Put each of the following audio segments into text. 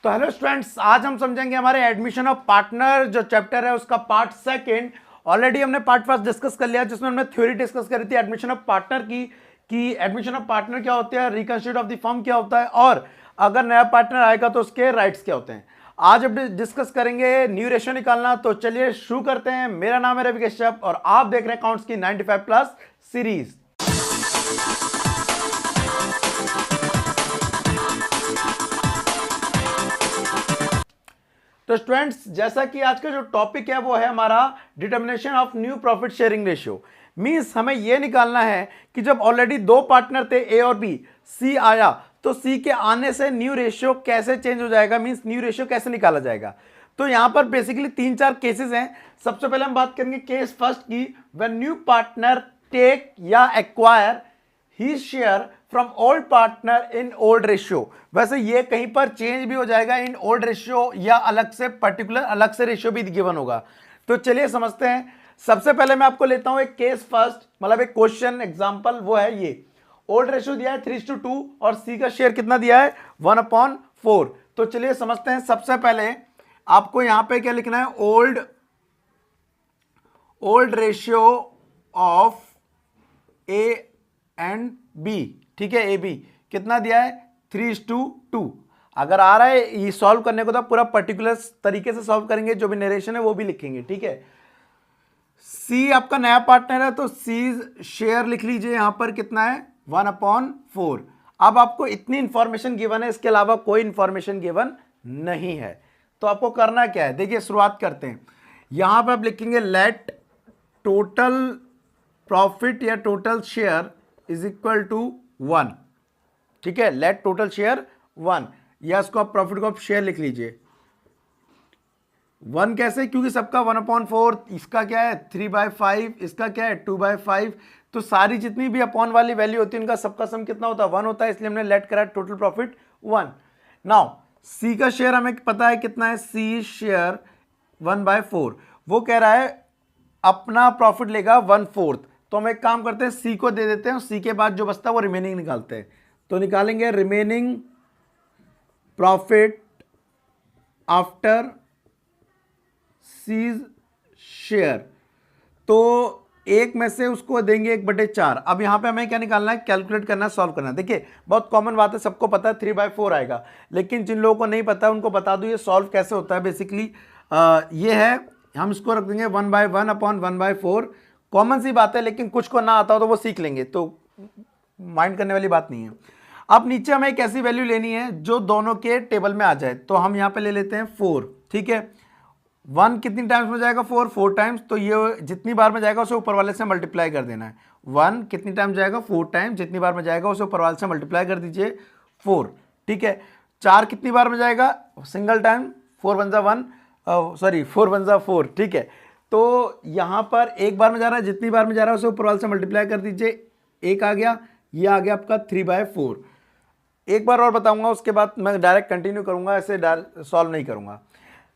तो hello students, आज हम समझेंगे हमारे एडमिशन ऑफ पार्टनर जो चैप्टर है उसका पार्ट सेकंड। ऑलरेडी हमने पार्ट फर्स्ट डिस्कस कर लिया जिसमें हमने थ्योरी डिस्कस करी थी एडमिशन ऑफ पार्टनर की कि एडमिशन ऑफ पार्टनर क्या होता है, रिकंस्टिट्यूट ऑफ द फर्म क्या होता है और अगर नया पार्टनर आएगा तो उसके राइट्स क्या होते हैं। आज अब डिस्कस करेंगे न्यू रेशियो निकालना। तो चलिए शुरू करते हैं। मेरा नाम है रवि कश्यप और आप देख रहे हैं अकाउंट्स की 95 प्लस सीरीज। तो स्टूडेंट्स, जैसा कि आज का जो टॉपिक है वो है हमारा determination of new profit sharing ratio. Means हमें यह निकालना है कि जब ऑलरेडी दो पार्टनर थे ए और बी, सी आया तो सी के आने से न्यू रेशियो कैसे चेंज हो जाएगा, मींस न्यू रेशियो कैसे निकाला जाएगा। तो यहां पर बेसिकली 3-4 केसेस हैं। सबसे पहले हम बात करेंगे केस फर्स्ट की, व्हेन न्यू पार्टनर टेक या acquire he share from old partner in old ratio. वैसे ये कहीं पर चेंज भी हो जाएगा इन ओल्ड रेशियो या अलग से पर्टिकुलर अलग से रेशियो भी गिवन होगा। तो चलिए समझते हैं। सबसे पहले मैं आपको लेता हूं एक केस फर्स्ट, मतलब एक क्वेश्चन एग्जांपल। वो है ये, ओल्ड रेशियो दिया है 3:2 और सी का शेयर कितना दिया है 1/4। तो चलिए समझते हैं। सबसे पहले आपको यहां पे क्या लिखना है, old ratio of A and B. ठीक है, ए बी कितना दिया है 3:2। अगर आ रहा है ये सॉल्व करने को तो पूरा पर्टिकुलर तरीके से सॉल्व करेंगे, जो भी नरेशन है वो भी लिखेंगे। ठीक है, सी आपका नया पार्टनर है तो सी शेयर लिख लीजिए। यहां पर कितना है 1/4। अब आपको इतनी इंफॉर्मेशन गिवन है, इसके अलावा कोई इंफॉर्मेशन गिवन नहीं है। तो आपको करना क्या है, देखिए शुरुआत करते हैं। यहां पर आप लिखेंगे लेट टोटल प्रॉफिट या total share is equal to 1। ठीक है, लेट टोटल शेयर 1, या इसको आप प्रॉफिट को आप शेयर लिख लीजिए 1। कैसे, क्योंकि सबका 1/4, इसका क्या है 3/5, इसका क्या है 2/5। तो सारी जितनी भी अपॉन वाली वैल्यू होती है उनका सबका सम कितना होता है 1 होता है, इसलिए हमने लेट करा टोटल प्रॉफिट 1। नाउ सी का शेयर हमें पता है कितना है, सी शेयर 1/4। वो कह रहा है अपना प्रॉफिट लेगा 1/4। तो हम एक काम करते हैं, सी को दे देते हैं, सी के बाद जो बचता है वो रिमेनिंग निकालते हैं। तो निकालेंगे remaining profit after C's share. तो एक में से उसको देंगे 1/4। अब यहां पे हमें क्या निकालना है, कैलकुलेट करना है, सॉल्व करना है। देखिए बहुत कॉमन बात है, सबको पता है 3/4 आएगा, लेकिन जिन लोगों को नहीं पता उनको बता दूं ये सॉल्व कैसे होता है। बेसिकली ये है, हम इसको रख देंगे 1/1/1/4। कॉमन सी बात है, लेकिन कुछ को ना आता हो तो वो सीख लेंगे, तो माइंड करने वाली बात नहीं है। अब नीचे हमें एक ऐसी वैल्यू लेनी है जो दोनों के टेबल में आ जाए। तो हम यहां पे ले लेते हैं 4। ठीक है, 1 कितनी टाइम्स में जाएगा 4 टाइम्स। तो ये जितनी बार में जाएगा उसे ऊपर वाले से मल्टीप्लाई कर देना है। 1 कितनी टाइम जाएगा 4 टाइम, जितनी बार में जाएगा उसे ऊपर वाले से मल्टीप्लाई कर दीजिए 4। ठीक है, 4 कितनी बार में जाएगा सिंगल टाइम, 4 1 1, सॉरी 4 1 4। ठीक है, तो यहां पर एक बार में जा रहा है, जितनी बार में जा रहा है उसे ऊपर वाले से मल्टीप्लाई कर दीजिए। एक आ गया, ये आ गया आपका 3/4। एक बार और बताऊंगा, उसके बाद मैं डायरेक्ट कंटिन्यू करूंगा, ऐसे सॉल्व नहीं करूंगा।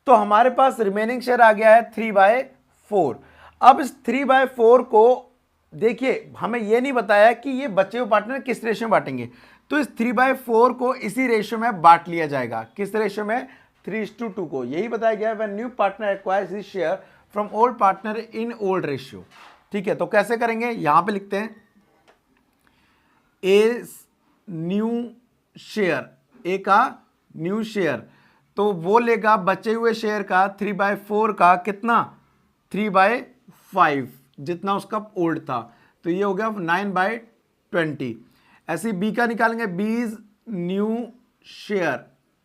तो हमारे पास रिमेनिंग शेयर आ गया है 3/4। अब इस 3/4 को देखिए, हमें यह नहीं बताया कि ये बचे हुए पार्टनर किस रेशियो में बांटेंगे। तो इस 3/4 को इसी रेशियो में बांट लिया जाएगा। किस रेशियो में, 3:2 को। यही बताया गया है when new partner acquires his share from old partner in old ratio. ठीक है, तो कैसे करेंगे, यहां पे लिखते हैं ए न्यू शेयर, ए का न्यू शेयर, तो वो लेगा बचे हुए शेयर का 3/4 का कितना 3/5, जितना उसका ओल्ड था। तो ये हो गया 9/20। ऐसे बी का निकालेंगे, B is new share,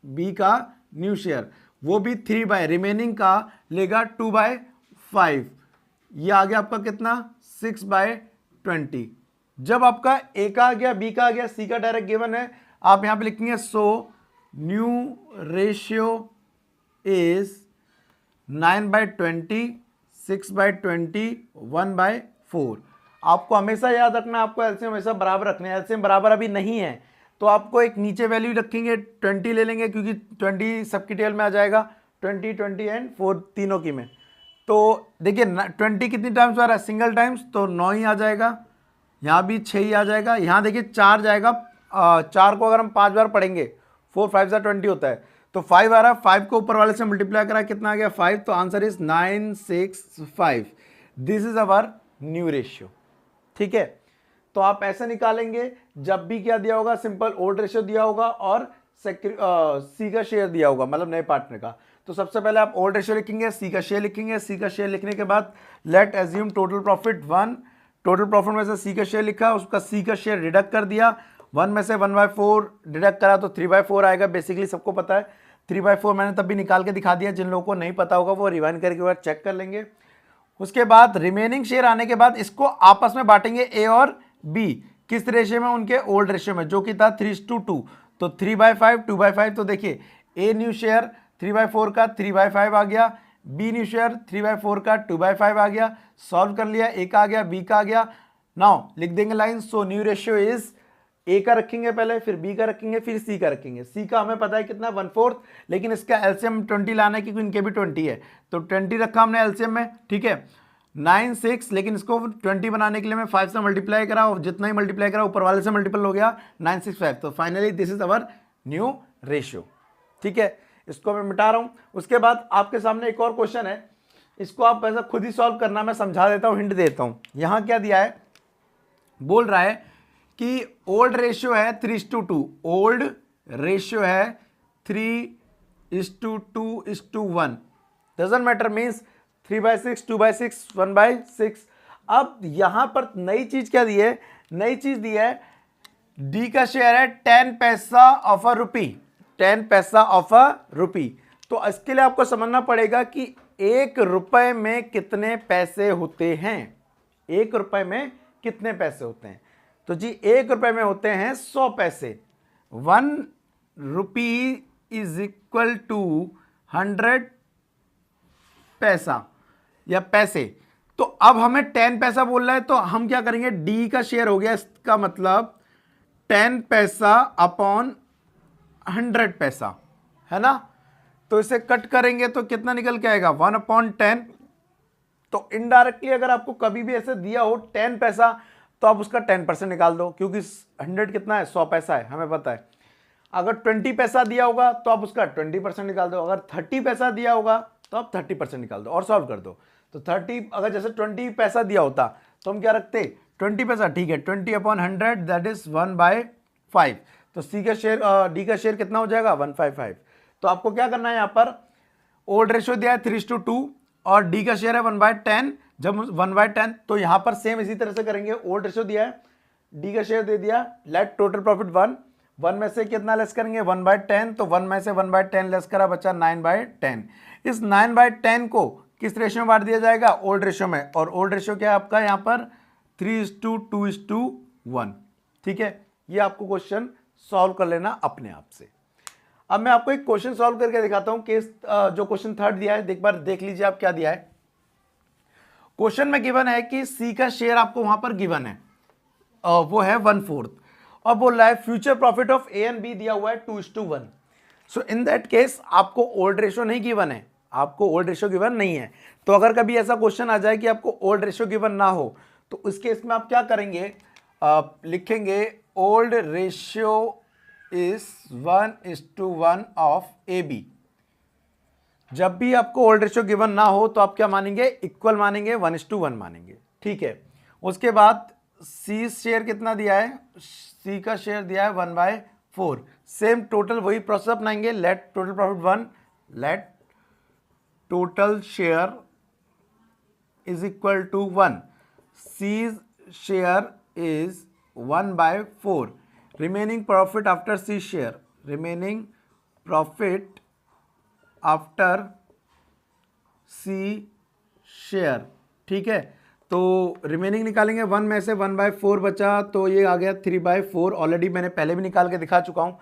B का न्यू शेयर वो भी 3 रिमेनिंग का लेगा 2/5। ये आ गया आपका कितना 6/20। जब आपका ए का आ गया, बी का आ गया, सी का डायरेक्ट गिवन है, आप यहां पे लिखेंगे सो न्यू रेशियो इज 9/20, 6/20, 1/4। आपको हमेशा याद रखना, आपको एलसीएम हमेशा बराबर रखने हैं। एलसीएम बराबर अभी नहीं है तो आपको एक नीचे वैल्यू रखेंगे 20 ले लेंगे, क्योंकि 20 सबकी टेबल में आ जाएगा, 20, 20 एंड 4 तीनों की में। तो देखिए 20 कितनी टाइम्स आ रहा है सिंगल टाइम्स, तो 9 ही आ जाएगा। यहाँ भी 6 ही आ जाएगा। यहाँ देखिए 4 जाएगा, 4 को अगर हम 5 बार पढ़ेंगे 4 5 20 होता है, तो 5 आ रहा, 5 को ऊपर वाले से मल्टीप्लाई करा, कितना आ गया 5, तो answer is 965। This is our new ratio. ठीक है, तो आप ऐसे निकालेंगे जब भी क्या दिया होगा, सिंपल ओल्ड रेशियो दिया होगा और सी का शेयर दिया होगा, मतलब नए पार्टनर का। तो सबसे पहले आप ओल्ड रेशियो लिखेंगे, सी का शेयर लिखेंगे, सी का शेयर लिखने के बाद late assume total profit 1, total profit में से सी का शेयर लिखा, उसका सी का शेयर डिडक्ट कर दिया, 1 में से 1/4 डिडक्ट करा तो 3/4 आएगा, बेसिकली सबको पता है 3/4, मैंने तब भी निकाल के दिखा दिया, जिन लोगों को नहीं पता होगा वो रिवाइंड करके बाद चेक कर लेंगे। उसके बाद रिमेनिंग शेयर आने के बाद इसको आपस में बांटेंगे ए और बी, किस रेशियो में, उनके ओल्ड रेशियो में, जो कि था 3:2, तो 3/5 2/5, तो देखिए ए न्यू शेयर 3/4 का 3/5 आ गया, बी न्यू शेयर 3/4 का 2/5 आ गया, सॉल्व कर लिया, ए का आ गया, बी का आ गया। नाउ लिख देंगे line, so new ratio is, A का रखेंगे पहले, फिर बी का रखेंगे, फिर सी का रखेंगे। सी का हमें पता है कितना 1/4, लेकिन इसका एलसीएम 20 लाना है क्योंकि इनके भी 20 है, तो 20 रखा हमने एलसीएम में। ठीक है, 96, लेकिन इसको 20 बनाने के लिए मैं 5 से मल्टीप्लाई करा, और जितना ही मल्टीप्लाई करा ऊपर वाले से मल्टीपल हो गया 965, तो finally this is our new ratio. ठीक है, इसको मैं मिटा रहा हूं। उसके बाद आपके सामने एक और क्वेश्चन है, इसको आप ऐसा खुद ही सॉल्व करना, मैं समझा देता हूं, हिंट देता हूं। यहां क्या दिया है, बोल रहा है कि ओल्ड रेशियो है 3:2, ओल्ड रेशियो है 3:2:1, डजंट मैटर, मीन्स 3/6 2/6 1/6। अब यहां पर नई चीज क्या दी है, नई चीज दी है डी का शेयर है 10 पैसा ऑफ अ रुपी, 10 पैसा ऑफ अ रुपी। तो इसके लिए आपको समझना पड़ेगा कि 1 रुपए में कितने पैसे होते हैं, 1 रुपए में कितने पैसे होते हैं। तो जी 1 रुपए में होते हैं 100 पैसे, 1 रुपी इज इक्वल टू 100 पैसा या पैसे। तो अब हमें 10 पैसा बोल रहा है, तो हम क्या करेंगे, डी का शेयर हो गया, इसका मतलब 10 पैसा अपॉन 100 पैसा, है ना। तो इसे कट करेंगे तो कितना निकल के आएगा, 1/10। तो इनडायरेक्टली अगर आपको कभी भी ऐसे दिया हो 10 पैसा, तो आप उसका 10% निकाल दो, क्योंकि 100 कितना है, 100 पैसा है, हमें पता है। अगर 20 पैसा दिया होगा तो आप उसका 20% निकाल दो, अगर 30 पैसा दिया होगा तो आप 30% निकाल दो और सॉल्व कर दो। तो 30, अगर जैसे 20 पैसा दिया होता तो हम क्या रखते, 20 पैसा, ठीक है, 20/100 दैट इज 1/5। तो सी का शेयर, डी का शेयर कितना हो जाएगा, 155। तो आपको क्या करना है, यहाँ पर ओल्ड रेशियो दिया है 3:2 और डी का शेयर है 1/10, जब 1/10, तो यहाँ पर सेम इसी तरह से करेंगे, ओल्ड रेशियो दिया है, डी का शेयर दे दिया, लेट टोटल प्रॉफिट 1 में से कितना लेस करेंगे, 1/10, तो 1 में से 1/10 लेस करा, बचा 9/10। इस 9/10 को किस रेशियो में बांट दिया जाएगा, ओल्ड रेशियो में, और ओल्ड रेशियो क्या है आपका यहाँ पर 3:2:1। ठीक है, ये आपको क्वेश्चन सॉल्व कर लेना अपने आप से। अब मैं आपको एक क्वेश्चन सॉल्व करके दिखाता हूं, केस जो क्वेश्चन 3 दिया है, एक बार देख लीजिए आप क्या दिया है। क्वेश्चन में गिवन है कि सी का शेयर आपको वहां पर गिवन है, वो है 1/4, और बोल रहा है future profit of A and B दिया हुआ है 2:1। सो इन दैट केस आपको ओल्ड रेशियो नहीं गिवन है, आपको ओल्ड रेशियो गिवन नहीं है। तो अगर कभी ऐसा क्वेश्चन आ जाए कि आपको ओल्ड रेशियो गिवन ना हो, तो इस केस में आप क्या करेंगे, लिखेंगे old ratio is 1:1 of A B. जब भी आपको ओल्ड रेशियो गिवन ना हो तो आप क्या मानेंगे, इक्वल मानेंगे, 1:1 मानेंगे। ठीक है, उसके बाद सी शेयर कितना दिया है, सी का शेयर दिया है 1/4, सेम टोटल वही प्रोसेस अपनाएंगे, let total profit 1, let total share is equal to 1, C share is 1/4, remaining profit after C share, remaining profit after C share। ठीक है, तो रिमेनिंग निकालेंगे, 1 में से 1/4 बचा, तो ये आ गया 3/4, ऑलरेडी मैंने पहले भी निकाल के दिखा चुका हूं।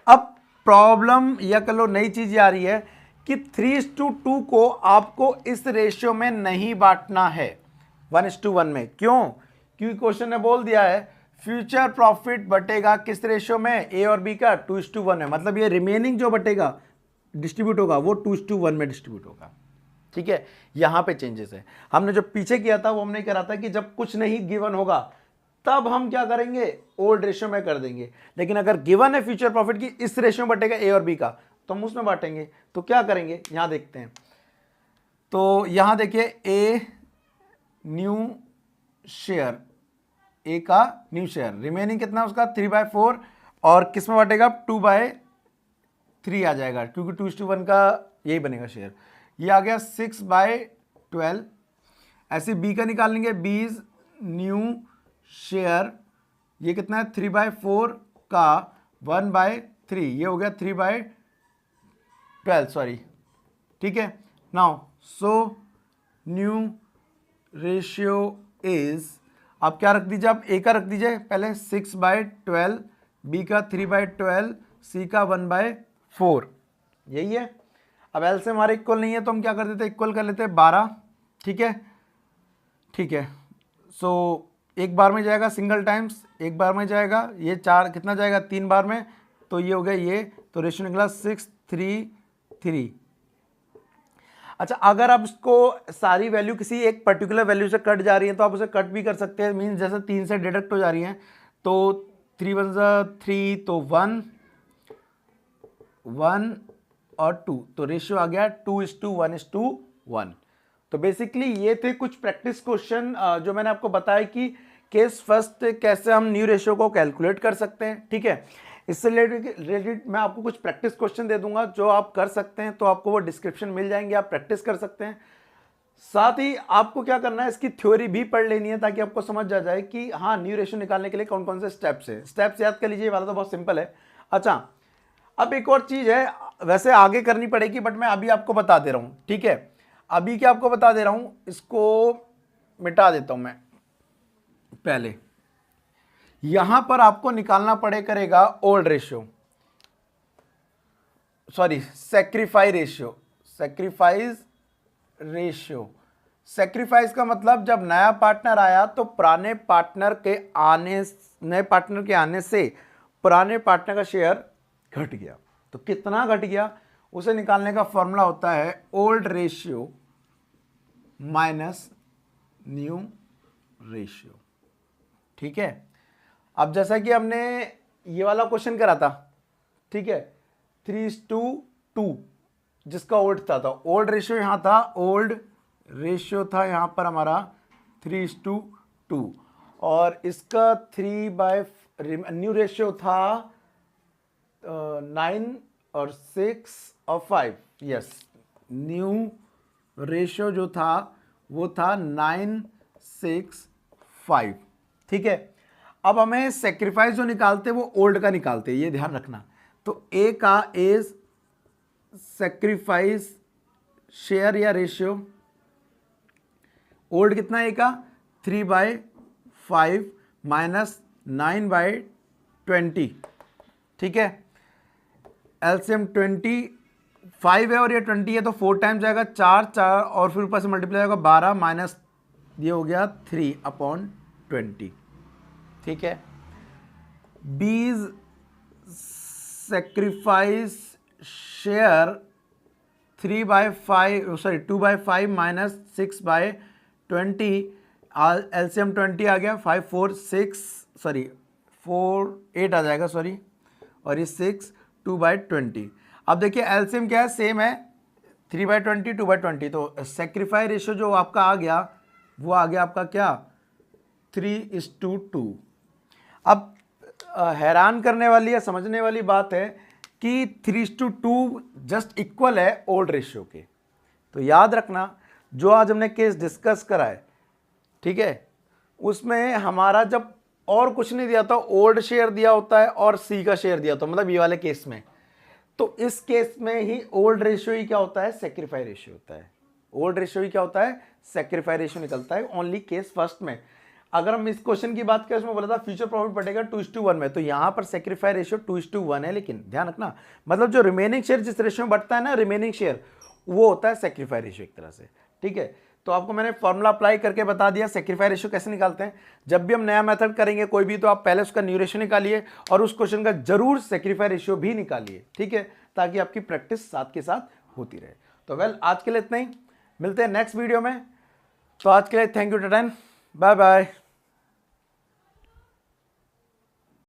अब प्रॉब्लम या कह लो नई चीज ये आ रही है कि 3:2 को आपको इस रेशियो में नहीं बांटना है 1:1 में। क्यों, क्योंकि क्वेश्चन ने बोल दिया है फ्यूचर प्रॉफिट बटेगा किस रेशियो में, ए और बी का 2:1 है, मतलब ये रिमेनिंग जो बटेगा डिस्ट्रीब्यूट होगा वो 2:1 में डिस्ट्रीब्यूट होगा। ठीक है, यहां पे चेंजेस है। हमने जो पीछे किया था वो हमने कह रहा था कि जब कुछ नहीं गिवन होगा तब हम क्या करेंगे, ओल्ड रेशियो में कर देंगे, लेकिन अगर गिवन है फ्यूचर प्रॉफिट की इस रेशियो में बटेगा ए और बी का, तो हम उसमें बांटेंगे। तो क्या करेंगे यहाँ देखते हैं। तो यहाँ देखिए ए न्यू शेयर, ए का न्यू शेयर, रिमेनिंग कितना उसका 3/4 और किस में बांटेगा 2/3 आ जाएगा क्योंकि 2:1 का यही बनेगा शेयर। ये आ गया 6/12। ऐसे बी का निकालेंगे, बी इज न्यू शेयर, ये कितना है 3/4 का 1/3, ये हो गया 3/12 सॉरी, ठीक है। Now so new ratio is, आप क्या रख दीजिए, आप ए का रख दीजिए पहले 6/12, बी का 3/12, सी का 1/4, यही है। अब एल से हमारे इक्वल नहीं है तो हम क्या कर देते हैं, इक्वल कर लेते हैं 12, ठीक है, ठीक है। सो एक बार में जाएगा सिंगल टाइम्स, एक बार में जाएगा, ये 4 कितना जाएगा 3 बार में, तो ये हो गया ये, तो रेशियो निकला 6:3:3। अच्छा, अगर आप इसको सारी वैल्यू किसी एक पर्टिकुलर वैल्यू से कट जा रही है तो आप उसे कट भी कर सकते हैं, मीन्स जैसे 3 से डिडक्ट हो जा रही हैं तो 3 1 3 तो 1 1 और 2, तो रेशियो आ गया 2:1:1। तो बेसिकली ये थे कुछ प्रैक्टिस क्वेश्चन जो मैंने आपको बताया कि केस फर्स्ट कैसे हम न्यू रेशियो को कैलकुलेट कर सकते हैं, ठीक है। इससे रिलेटेड मैं आपको कुछ प्रैक्टिस क्वेश्चन दे दूंगा जो आप कर सकते हैं, तो आपको वो डिस्क्रिप्शन मिल जाएंगे, आप प्रैक्टिस कर सकते हैं। साथ ही आपको क्या करना है, इसकी थ्योरी भी पढ़ लेनी है ताकि आपको समझ आ जाए कि हाँ न्यू रेशियो निकालने के लिए कौन कौन से स्टेप्स है। स्टेप्स याद कर लीजिए, ये वाला तो बहुत सिंपल है। अच्छा, अब एक और चीज़ है, वैसे आगे करनी पड़ेगी बट मैं अभी आपको बता दे रहा हूँ, ठीक है। अभी क्या आपको बता दे रहा हूँ, इसको मिटा देता हूँ मैं पहले। यहां पर आपको निकालना पड़े करेगा old ratio, sorry sacrifice ratio, sacrifice ratio. Sacrifice का मतलब जब नया पार्टनर आया तो पुराने पार्टनर के आने से पुराने पार्टनर का शेयर घट गया। तो कितना घट गया उसे निकालने का फॉर्मूला होता है old ratio minus new ratio, ठीक है। अब जैसा कि हमने ये वाला क्वेश्चन करा था, ठीक है, 3:2 जिसका ओल्ड था, तो ओल्ड रेशियो यहाँ था, ओल्ड रेशियो था यहाँ पर हमारा 3:2 और इसका न्यू रेशियो था 9 और 6 और 5, यस, न्यू रेशियो जो था वो था 9 6 5, ठीक है। अब हमें सेक्रीफाइस जो निकालते हैं वो ओल्ड का निकालते हैं, ये ध्यान रखना। तो ए का इज सेक्रीफाइस शेयर या रेशियो, ओल्ड कितना है ए का 3/5 माइनस 9/20, ठीक है। एलसीएम 25 है और ये 20 है तो 4 टाइम्स जाएगा, 4 और फिर ऊपर से मल्टीप्लाई होगा 12 माइनस ये हो गया 3/20, ठीक है। बीज सेक्रीफाइस शेयर 2/5 माइनस 6/20, एलसीएम 20 आ गया, 5 4 6 सॉरी 4 8 आ जाएगा सॉरी, और ये 6 2/20। अब देखिए एलसीएम क्या है, सेम है 3/20 2/20, तो सेक्रीफाई रेशियो जो आपका आ गया वो आ गया आपका क्या 3:2। अब हैरान करने वाली या समझने वाली बात है कि 3:2 जस्ट इक्वल है ओल्ड रेशियो के। तो याद रखना जो आज हमने केस डिस्कस करा है, ठीक है, उसमें हमारा जब और कुछ नहीं दिया था, ओल्ड शेयर दिया होता है और सी का शेयर दिया होता है, मतलब ये वाले केस में। तो इस केस में ही ओल्ड रेशियो ही क्या होता है, सेक्रीफाई रेशियो होता है। ओल्ड रेशियो ही क्या होता है, सेक्रीफाई रेशियो निकलता है ओनली केस फर्स्ट में। अगर हम इस क्वेश्चन की बात करें, उसमें बोला था फ्यूचर प्रॉफिट बढ़ेगा 2:1 में, तो यहां पर सेक्रीफाई रेशियो 2:1 है, लेकिन ध्यान रखना मतलब जो रिमेनिंग शेयर जिस रेशियो में बढ़ता है ना, रिमेनिंग शेयर वो होता है सेक्रीफाई रेशियो एक तरह से, ठीक है। तो आपको मैंने फॉर्मूला अप्लाई करके बता दिया सेक्रीफाई रेशियो कैसे निकालते हैं। जब भी हम नया मेथड करेंगे कोई भी, तो आप पहले उसका न्यू रेशियो निकालिए और उस क्वेश्चन का जरूर सेक्रीफाई रेशियो भी निकालिए, ठीक है, ताकि आपकी प्रैक्टिस साथ के साथ होती रहे। तो वेल आज के लिए इतना ही, मिलते हैं नेक्स्ट वीडियो में। तो आज के लिए thank you tata, bye bye.